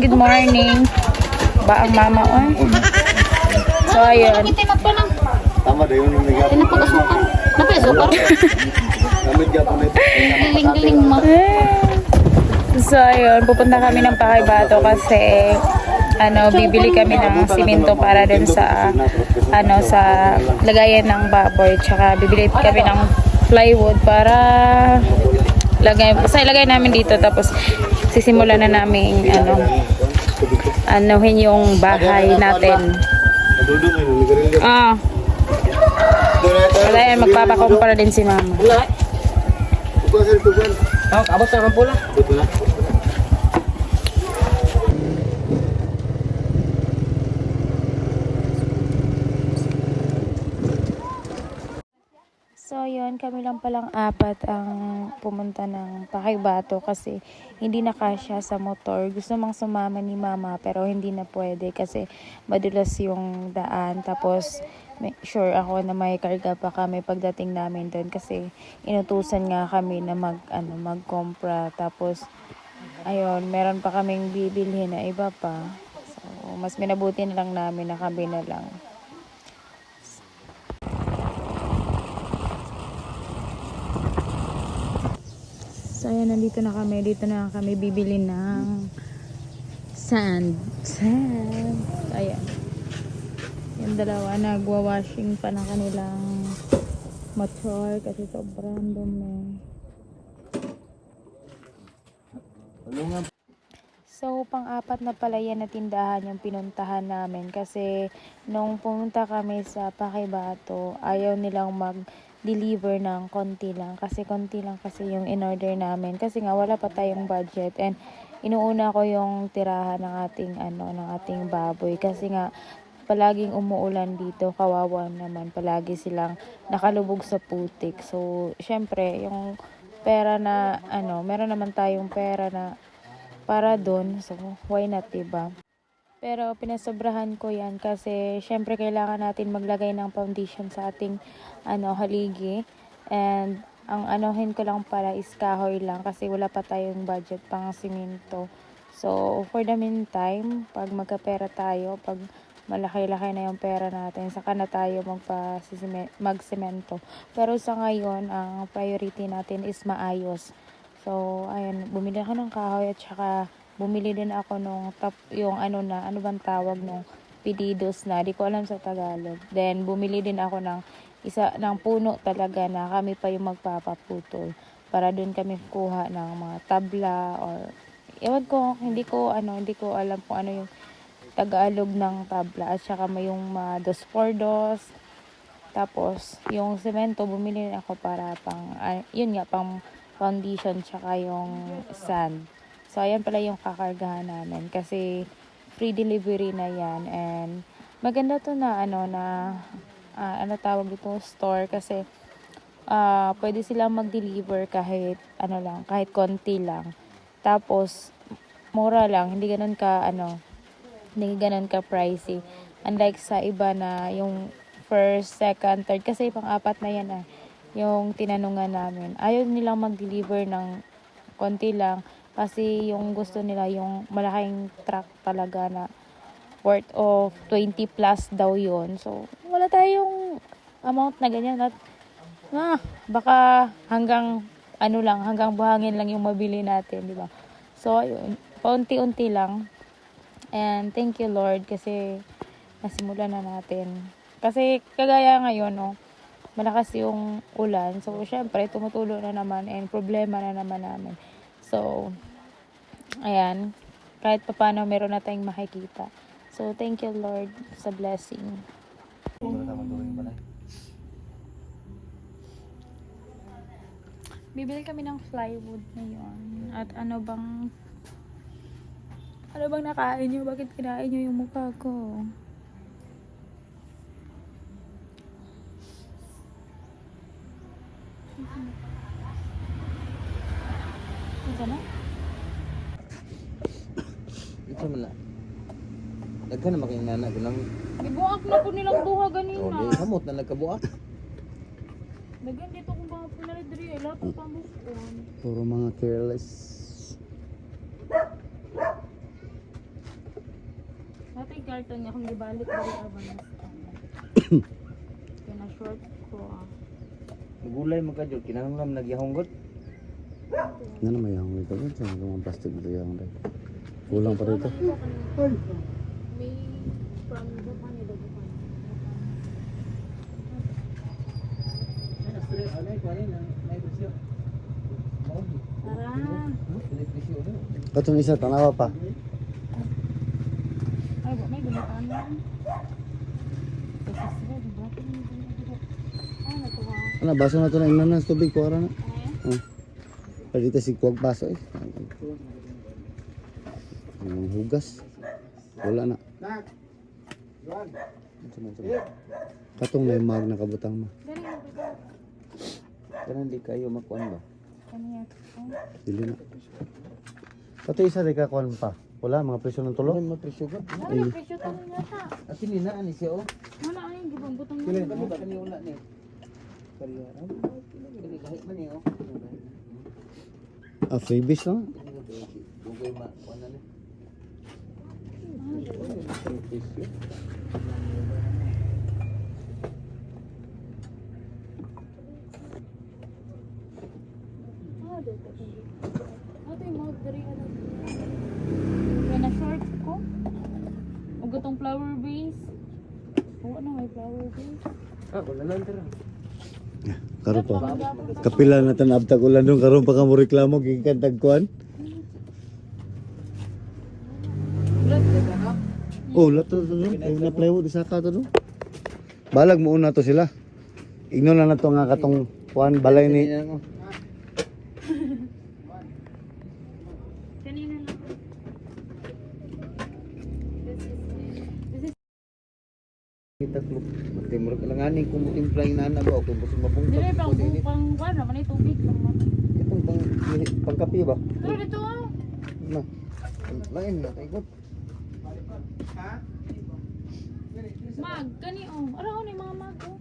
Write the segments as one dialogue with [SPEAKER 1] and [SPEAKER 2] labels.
[SPEAKER 1] good morning. Ba ang mama oy. So ayun.
[SPEAKER 2] Tama daw yung nagagawa.
[SPEAKER 3] Pinapag-asukar. Napag-asukar?
[SPEAKER 2] Gamit ka po na ito.
[SPEAKER 3] Galing-galing mo.
[SPEAKER 1] So ayun, pupunta kami ng Pakibato kasi bibili kami ng simento para dun sa sa lagayan ng baboy, tsaka bibili kami ng plywood para ilagay namin dito, tapos sisimulan na namin anuhin yung bahay natin. Kaya magpapakumpara din si mama.
[SPEAKER 2] Abot sa mga pula.
[SPEAKER 1] So yun, kami lang palang apat ang pumunta ng Pakibato kasi hindi na kasya sa motor. Gusto mang sumama ni mama pero hindi na pwede kasi madulas yung daan. Tapos sure ako na may karga pa kami pagdating namin doon kasi inutusan nga kami na magkompra. Tapos ayun, meron pa kaming bibilhin na iba pa. So mas minabuti na lang namin na kami na lang. So ayan, nandito na kami. Dito na kami bibili ng sand. Ayan. Yung dalawa nagwa-washing pa ng kanilang motor kasi sobrang dumi. So pang-apat na pala yan na tindahan yung pinuntahan namin kasi nung pumunta kami sa Pakibato, ayaw nilang mag-deliver ng konti lang kasi yung in-order namin kasi nga wala pa tayong budget, and inuuna ko yung tirahan ng ating baboy kasi nga palaging umuulan dito, kawawa naman, palagi silang nakalubog sa putik. So syempre yung pera na meron naman tayong pera na para doon, so why not, diba? Pero pinasobrahan ko yan kasi syempre kailangan natin maglagay ng foundation sa ating haligi, and ang anuhin ko lang pala is kahoy lang kasi wala pa tayong budget pang simento. So for the meantime, pag magkapera tayo, pag malaki-laki na yung pera natin, saka na tayo magsemento. Pero sa ngayon, ang priority natin is maayos. So ayun, bumili ako ng kahoy at saka bumili din ako nung ano bang tawag nung pedidos na, di ko alam sa Tagalog. Then bumili din ako ng isa ng puno talaga na kami pa yung magpapaputol para doon kami kuha ng mga tabla, or ewan ko, hindi ko alam kung ano yung Tagalog ng tabla, at saka may yung mga 2x2. Tapos yung semento bumili ako para pang yun nga, pang foundation tsaka yung sand. So ayan pala yung kakargahan namin kasi free delivery na yan, and maganda to na tawag dito, store, kasi pwede silang mag-deliver kahit kahit konti lang. Tapos mura lang, hindi ganun ka pricey. Unlike sa iba na yung first, second, third, kasi pang-apat na yan yung tinanungan namin. Ayaw nilang mag-deliver ng konti lang kasi yung gusto nila yung malaking truck talaga na worth of 20 plus daw yon. So wala tayong amount na ganyan, at baka hanggang buhangin lang yung mabili natin, di ba? So ayun, paunti-unti lang, and thank you Lord kasi nasimulan na natin. Kasi kagaya ngayon malakas yung ulan. So, syempre, tumutulo na naman and problema na naman namin. So, ayan. Kahit paano, meron na tayong makikita. So, thank you, Lord, sa blessing. Bibili kami ng plywood ngayon. At ano bang nakain nyo? Bakit kinain nyo yung mukha ko? Ito na?
[SPEAKER 2] Ito man na. Daghan na making nana ko lang.
[SPEAKER 1] Ibuak na po nilang duha ganina.
[SPEAKER 2] Oh, di samot na nagkabuak.
[SPEAKER 1] Daghan dito kung mga punaridri. Lahat ang pambukon.
[SPEAKER 2] Puro mga careless.
[SPEAKER 3] Dati karton niya kung gibalik dali abanas. Kaya na short ko ah.
[SPEAKER 2] Nagulay mo ka jud kinahanglan nagyahonggot.
[SPEAKER 4] Ano may yang ito? Sa mga plastic ito yang dahil. Kulang pa rito.
[SPEAKER 3] May from Japan ito Japan. Tara.
[SPEAKER 4] Katong isa, tanawa pa.
[SPEAKER 3] Ay, may gumataan na.
[SPEAKER 4] Ano, baso na ito na inanas tubig ko ara na.
[SPEAKER 3] Ay,
[SPEAKER 4] Oh. Pagkita si kuwag baso eh. Ang hugas. Wala na. Katong may mag na kabutang ma.
[SPEAKER 2] Kana di kayo makuan ba?
[SPEAKER 3] kaniya.
[SPEAKER 4] Dili na. Kato isa rin kakuan pa. Wala, mga presyo ng tulo.
[SPEAKER 2] Ano mo presyo ka?
[SPEAKER 3] Ay, presyo to yata.
[SPEAKER 2] Asin ni na ani siya oh.
[SPEAKER 3] Mana ay gibang butang
[SPEAKER 2] Kani
[SPEAKER 3] niya.
[SPEAKER 2] ba kani wala ni? Kani kani kahit man ni oh.
[SPEAKER 4] Ah, freebies no?
[SPEAKER 2] Bugay ma kuan na ni.
[SPEAKER 3] Ato yung mga dari ano. Kaya na short ko. Ug itong flower vase. Oo na may flower vase.
[SPEAKER 2] Ah, wala lang tara.
[SPEAKER 4] Karon pa. Kapila na tanabtag ulan dong karon pa ka mo reklamo gikan tagkuan. Oh, lato to no. Ay na plywood isa ka to no. Balag mo una to sila. Igno na to nga katong kuan balay ni
[SPEAKER 3] Kanina lang.
[SPEAKER 2] Kita klub. Timur langani kung mutimplang inana ba o kung gusto mabungkag.
[SPEAKER 3] Dire pang pang kuan naman ay tubig lang man.
[SPEAKER 2] Itong pangkapi ba?
[SPEAKER 3] Pero dito ah.
[SPEAKER 2] Na. Lain na ikot.
[SPEAKER 3] Mag kani oh. Ara ni mga mag oh.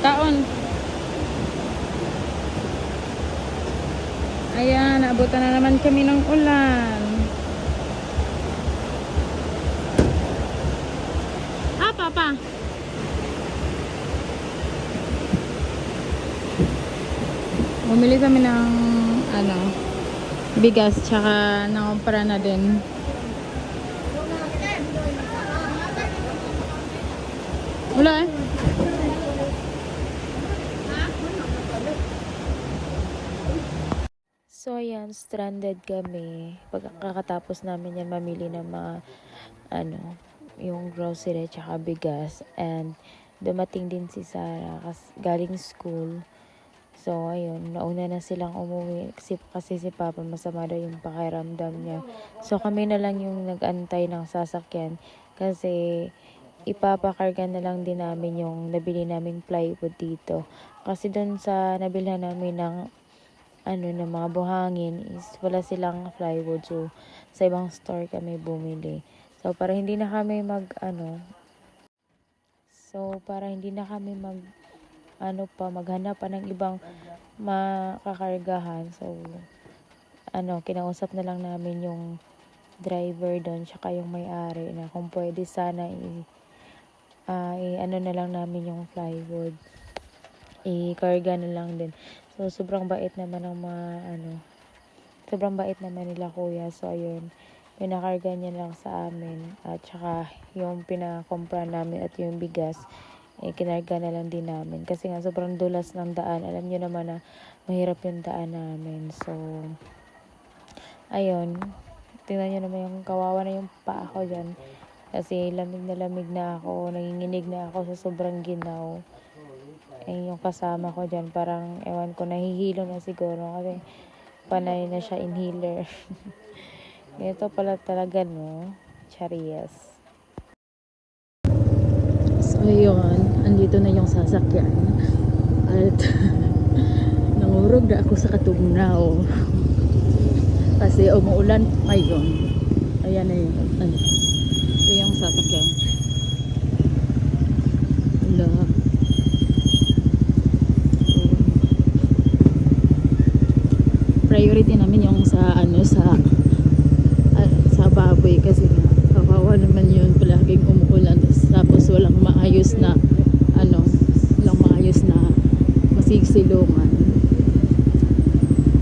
[SPEAKER 3] Taon. Ayan, naabutan na naman kami ng ulan. Ah, papa. Bumili kami ng ano, bigas tsaka nakumpara na din. Wala eh.
[SPEAKER 1] So ayan, stranded kami. Pagkakatapos namin yan mamili ng mga ano, yung grocery tsaka bigas. And dumating din si Sarah galing school. So ayun, nauna na silang umuwi kasi si Papa masama daw yung pakiramdam niya. So kami na lang yung nag-antay ng sasakyan kasi ipapakarga na lang din namin yung nabili naming plywood dito. Kasi doon sa nabilhan namin ng ano ng mga buhangin is wala silang plywood, so sa ibang store kami bumili. So para hindi na kami mag maghanap pa ng ibang makakargahan. So kinausap na lang namin yung driver doon tsaka yung may-ari na kung pwede sana ano na lang namin yung plywood, i-karga na lang din. So sobrang bait naman ng sobrang bait naman nila kuya. So ayun, pinakarga niya lang sa amin at saka yung pinakumpra namin at yung bigas kinarga na lang din namin kasi nga sobrang dulas ng daan. Alam niyo naman na mahirap yung daan namin. So ayun, tingnan niyo naman yung kawawa na yung paa ko dyan kasi lamig na ako, nanginginig na ako sa sobrang ginaw. yung kasama ko dyan, parang, ewan ko, nahihilo na siguro kasi panay na siya inhaler. Ito pala talaga, no? Charias.
[SPEAKER 3] So yun, andito na yung sasakyan. At nangurog na ako sa katugnaw. Kasi umuulan ngayon. Ayan na yun. Ano, ito yung sasakyan. Wala. Priority namin yung sa ano sa baboy kasi nga kawawa naman yun palaging umuulan tapos walang maayos na masigsilungan.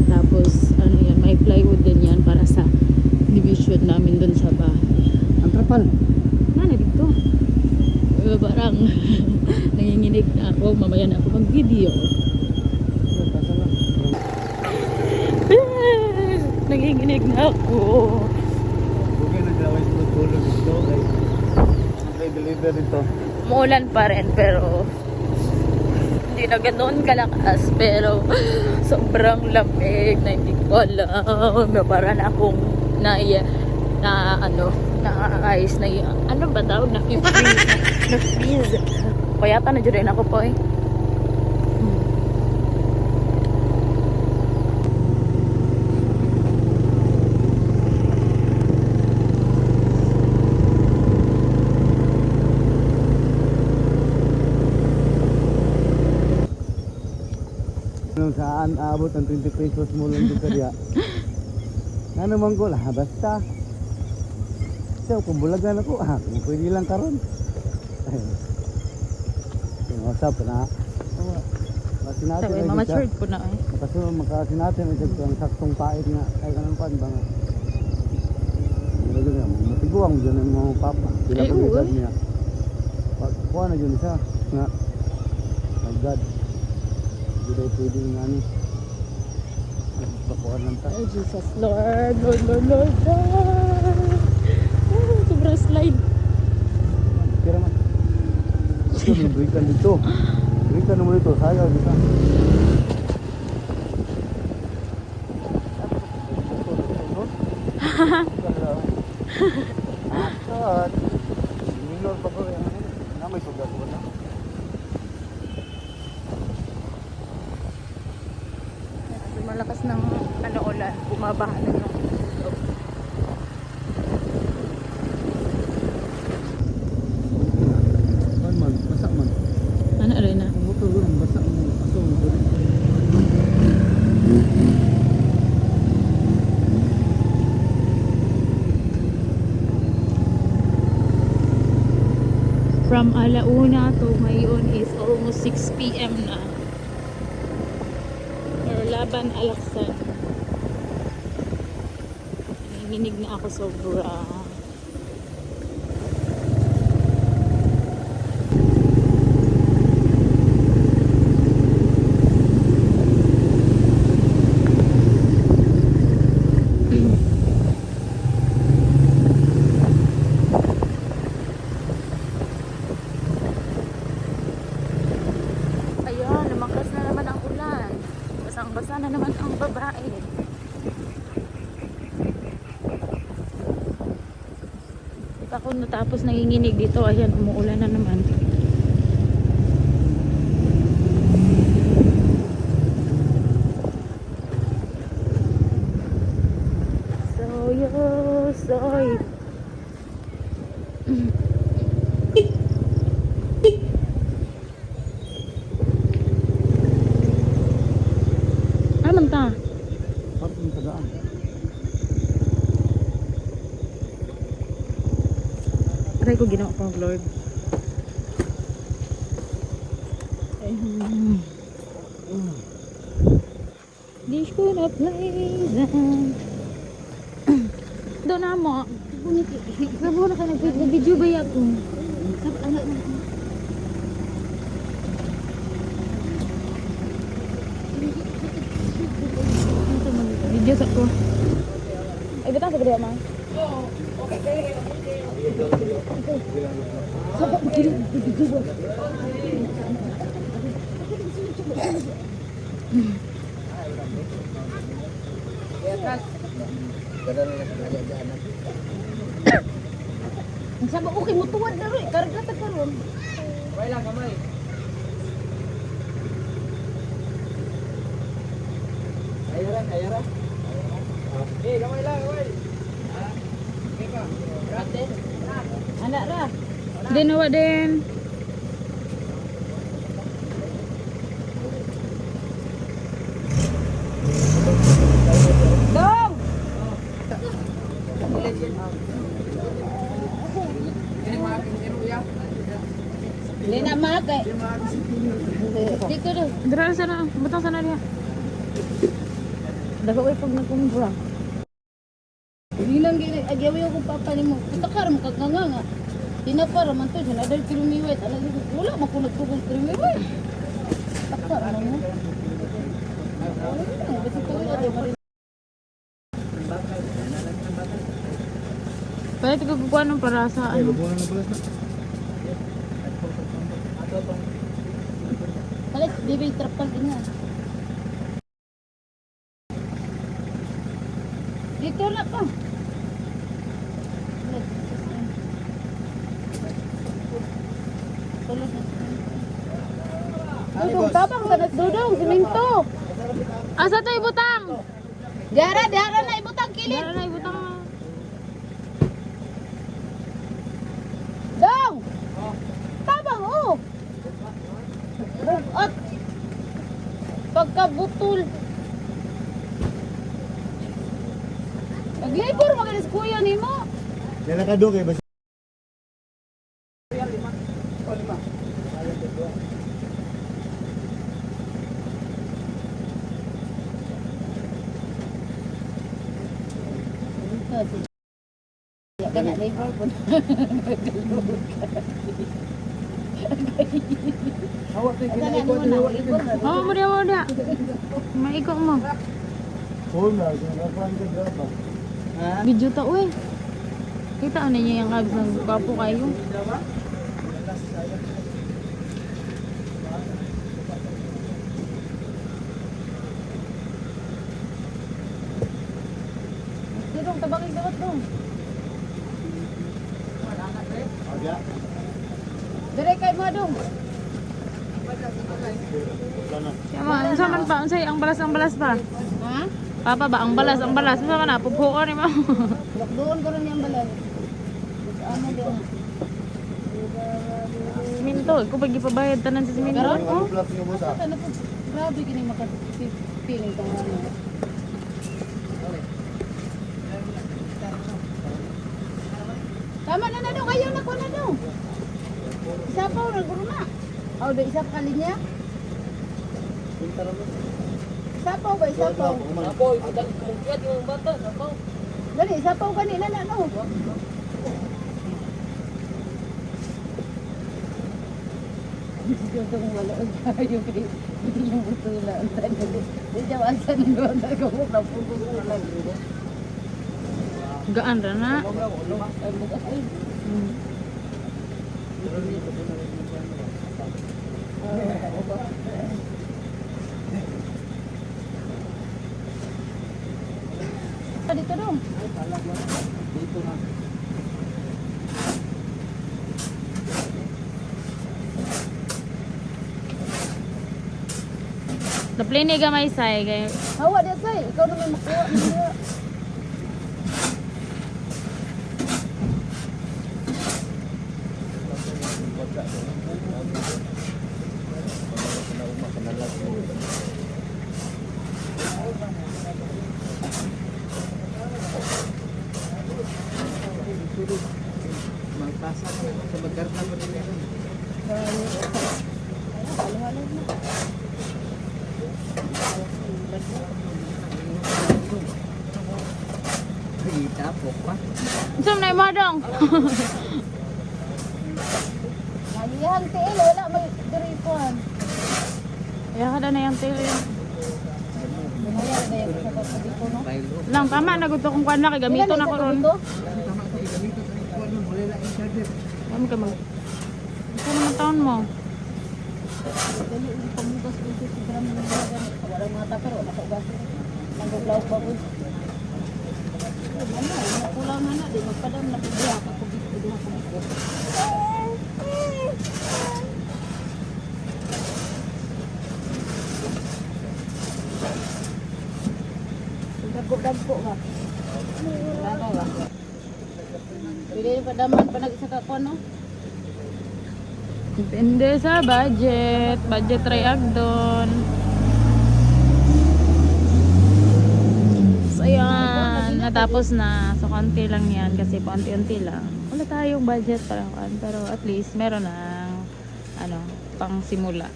[SPEAKER 3] Tapos ano yan, may plywood din yan para sa division namin dun sa bahay.
[SPEAKER 4] Ang trapal.
[SPEAKER 3] Ano dito? Parang nanginginig na ako, mamaya na ako mag-video. Nanginginig na ako.
[SPEAKER 4] Okay, naglaway sa tulog dito. Kay deliver dito.
[SPEAKER 3] Umuulan pa rin pero hindi na ganoon kalakas pero sobrang lamig na hindi ko alam na para na akong na ice na ano ba tawag na freeze payata na dyan ako po eh.
[SPEAKER 4] Nung saan abot ang 20 pesos mo lang dito diya. Nga naman ko lah, basta. So, kung bulagan ako, kung pwede lang karon. Usap na. Kasi natin
[SPEAKER 3] Sabi, matured po na eh.
[SPEAKER 4] Makasi natin ang saktong pait nga. Ay, kanang pan ba nga. Matiguang dyan ang mga papa. Pinapagigad niya. Kuha na dyan siya. Nga. My God. Hindi tayo pwedeng nga ni. Bakuhan lang tayo.
[SPEAKER 3] Oh Jesus Lord, Lord. Sobrang slide.
[SPEAKER 4] Kira man. Ito, berikan dito. Berikan naman dito. Sayaw dito. Saan? Minor pa ko yan. May sugat ko na.
[SPEAKER 3] Malakas ng ulan, bumabaha na yung
[SPEAKER 4] Man, basa man.
[SPEAKER 3] ano alay na?
[SPEAKER 4] Ang motor doon, basa mo. Aso mo doon.
[SPEAKER 3] From alauna to ngayon is almost 6 PM na. Or laban alaksan. Nanginginig na ako sobra. Ayan, lumakas na naman ang ulan. Basang-basa na naman ang babae. Di pa ako natapos nanginginig dito. Ayan, umuulan na naman. Soy. Aman ta?
[SPEAKER 4] Harap yung tagaan.
[SPEAKER 3] Aray ko ginawa ko Lord. This could have played them. Doon na mo. Sabo na ka nag-video ba yan ko? Anak na. Video sa ko. Ay, betang sa video, ma? Oo. Okay. Sabak, video ba?
[SPEAKER 2] Kada na nagkakadaan na.
[SPEAKER 3] Ang sabi, okay mo tuwad na rin. Karga ta karon.
[SPEAKER 2] Kamay lang, kamay. Ayara, ayara. Eh, kamay lang, kamay. Okay pa. Raten.
[SPEAKER 3] Anak ra.
[SPEAKER 1] Din awa din.
[SPEAKER 3] Dong! Hindi na makay. Dito do.
[SPEAKER 1] Dira sana, butang sana dia.
[SPEAKER 3] Daga way pag nagkumbra. Hindi lang gini, agyawi ako papa ni mo. Putakar mo kaganganga. Tinapara man to, sinadal kilumiwet. Alam ko, wala makunag kukong kilumiwet. Takar na mo.
[SPEAKER 1] Pwede ito kukuha ng para sa ano.
[SPEAKER 3] Kalit, bibil trapal din nga. Dito na pa. Dudong, tabang ka na. Dudong, siminto.
[SPEAKER 1] Asa to ibutang?
[SPEAKER 3] Diara na ibutang kilid.
[SPEAKER 1] Dara na ibutang.
[SPEAKER 3] Dong! Tabang, oh! Bugat. Pagkabutol. Naglibor magalis kuya ni mo.
[SPEAKER 4] Yan nakadok eh. Basta
[SPEAKER 3] Kanya labor po.
[SPEAKER 2] Hawak tayo,
[SPEAKER 3] Kanya
[SPEAKER 2] kinaikot
[SPEAKER 3] mo
[SPEAKER 2] na
[SPEAKER 3] na
[SPEAKER 2] hawak
[SPEAKER 3] labor.
[SPEAKER 1] Oh, mo dia. Maikot mo.
[SPEAKER 4] phone na. Kinakuhan ka drapa.
[SPEAKER 1] Video ta uy. Kita ano niya yung abs ng gwapo kayo.
[SPEAKER 3] Dong, tabangin dawat dong.
[SPEAKER 4] Agya.
[SPEAKER 3] Dire kay mo dong.
[SPEAKER 1] Tama, unsa man pa unsay ang balas pa?
[SPEAKER 3] Ha?
[SPEAKER 1] Papa ba ang balas unsa man na puphuon ni mo.
[SPEAKER 3] Doon ko rin yung balay. Ano din?
[SPEAKER 1] Siminto, ko pag ipabayad tanan sa siminto.
[SPEAKER 3] Karon?
[SPEAKER 1] Oh.
[SPEAKER 4] Flap nga mo sa.
[SPEAKER 3] Ano po? Grabe kini makapiling tong ano. Tama na daw kayo na ko na daw. Isa pa o naguro na. Aw, do isa pa kalinya. Isa pa ba isa pa?
[SPEAKER 2] Ako, ibutan kumukiyat yung bata. Ako.
[SPEAKER 3] Dali, isa pa kanina na no. Dito mo wala yung yung butula ang tanda. Di jawan sa ndo na ko na pugo ko lang.
[SPEAKER 1] Gaan ra na. Hmm.
[SPEAKER 3] Dito dong.
[SPEAKER 2] Dito na.
[SPEAKER 1] Daplini gamay say kay
[SPEAKER 3] Hawa dia say, ikaw na may makuha niya.
[SPEAKER 2] Magpasa ko sa magkarta mo din yan.
[SPEAKER 3] Halo-halo na.
[SPEAKER 2] Ay, tapok pa.
[SPEAKER 1] unsa man mo dong?
[SPEAKER 3] Nagihang tiil, wala may diripuan.
[SPEAKER 1] Ya kada na yung tili.
[SPEAKER 3] Binaya na yung sa pagkabito, no?
[SPEAKER 2] Baylo.
[SPEAKER 1] Lang tama na gud kong kwan na kay gamito na ko ron.
[SPEAKER 3] Ito?
[SPEAKER 2] Tama tayo, gamito sa ikuan mo. Wala lang yung charger.
[SPEAKER 1] Kami ka mag. Unsa naman taon mo?
[SPEAKER 3] Dali, pamugas ko 50 gram ng mga walang mga tapero, nakaugas. Nanguglaw pa ko. Kulang na di magpadam na bigla ka ko bigla ko. Dagko ba? Ano ba? Pili pa daman pa nag-isa ka ko no?
[SPEAKER 1] Depende sa budget. Budget Rayagdon. So, yan. Natapos na. So, konti lang yan. Kasi paunti-unti lang. Wala tayong budget parang kan. Pero at least, meron ng pang simula.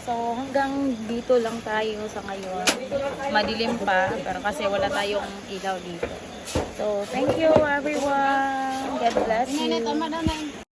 [SPEAKER 1] So, hanggang dito lang tayo sa ngayon. Madilim pa, pero kasi wala tayong ilaw dito. So, thank you everyone. God bless you.
[SPEAKER 3] Tama na na.